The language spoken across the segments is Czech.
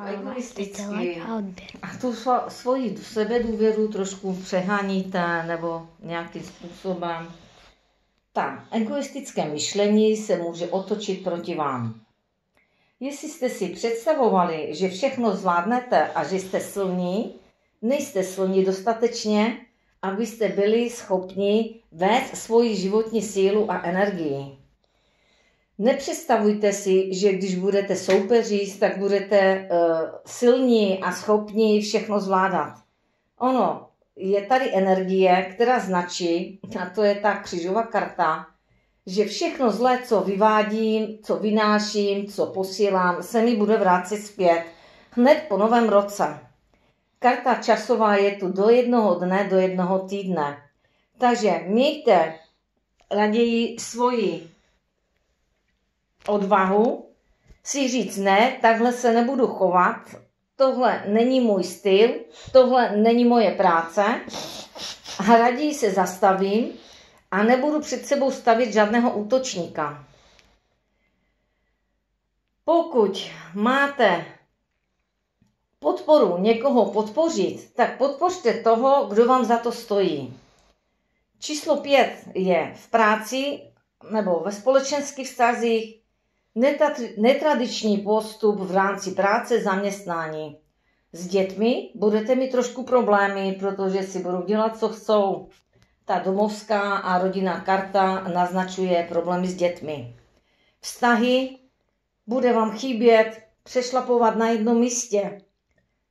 egoisticky a tu svoji sebedůvěru trošku přeháníte nebo nějakým způsobem. Tak, egoistické myšlení se může otočit proti vám. Jestli jste si představovali, že všechno zvládnete a že jste silní, nejste silní dostatečně, abyste byli schopni vést svoji životní sílu a energii. Nepředstavujte si, že když budete soupeřit, tak budete silní a schopni všechno zvládat. Ono, je tady energie, která značí, a to je ta křížová karta, že všechno zlé, co vyvádím, co vynáším, co posílám, se mi bude vrátit zpět hned po novém roce. Karta časová je tu do jednoho dne, do jednoho týdne. Takže mějte raději svoji odvahu si říct ne, takhle se nebudu chovat, tohle není můj styl, tohle není moje práce a raději se zastavím a nebudu před sebou stavět žádného útočníka. Pokud máte podporu někoho podpořit, tak podpořte toho, kdo vám za to stojí. Číslo 5 je v práci nebo ve společenských vztazích netradiční postup v rámci práce, zaměstnání. S dětmi budete mít trošku problémy, protože si budou dělat, co chcou. Ta domovská a rodinná karta naznačuje problémy s dětmi. Vztahy bude vám chybět přešlapovat na jednom místě.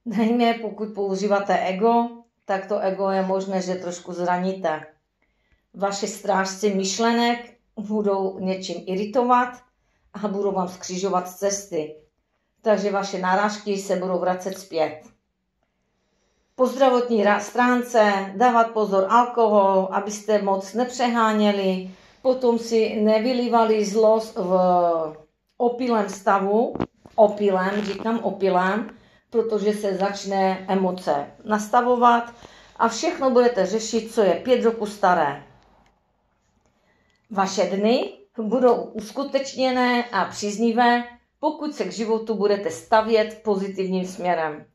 Nejmě pokud používáte ego, tak to ego je možné, že trošku zraníte. Vaše strážci myšlenek budou něčím iritovat a budou vám skřižovat cesty. Takže vaše narážky se budou vracet zpět. Po zdravotní stránce dávat pozor alkohol, abyste moc nepřeháněli, potom si nevylívali zlost v opilém stavu, říkám opilém, protože se začne emoce nastavovat a všechno budete řešit, co je 5 roku staré. Vaše dny budou uskutečněné a příznivé, pokud se k životu budete stavět pozitivním směrem.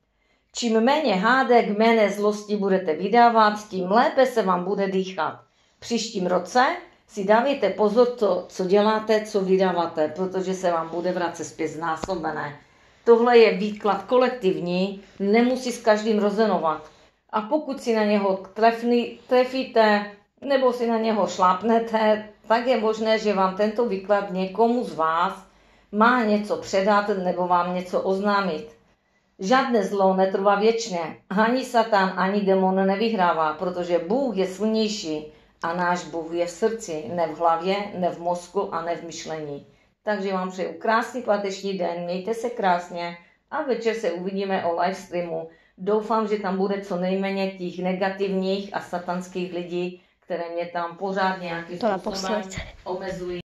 Čím méně hádek, méně zlosti budete vydávat, tím lépe se vám bude dýchat. Příštím roce si dávejte pozor, co děláte, co vydáváte, protože se vám bude vracet zpět znásobené. Tohle je výklad kolektivní, nemusí s každým rezonovat. A pokud si na něho trefíte nebo si na něho šlápnete, tak je možné, že vám tento výklad někomu z vás má něco předat nebo vám něco oznámit. Žádné zlo netrvá věčně. Ani Satan, ani demon nevyhrává, protože Bůh je silnější a náš Bůh je v srdci, ne v hlavě, ne v mozku a ne v myšlení. Takže vám přeju krásný páteční den, mějte se krásně a večer se uvidíme o live streamu. Doufám, že tam bude co nejméně těch negativních a satanských lidí, které mě tam pořád nějakým způsobem omezují.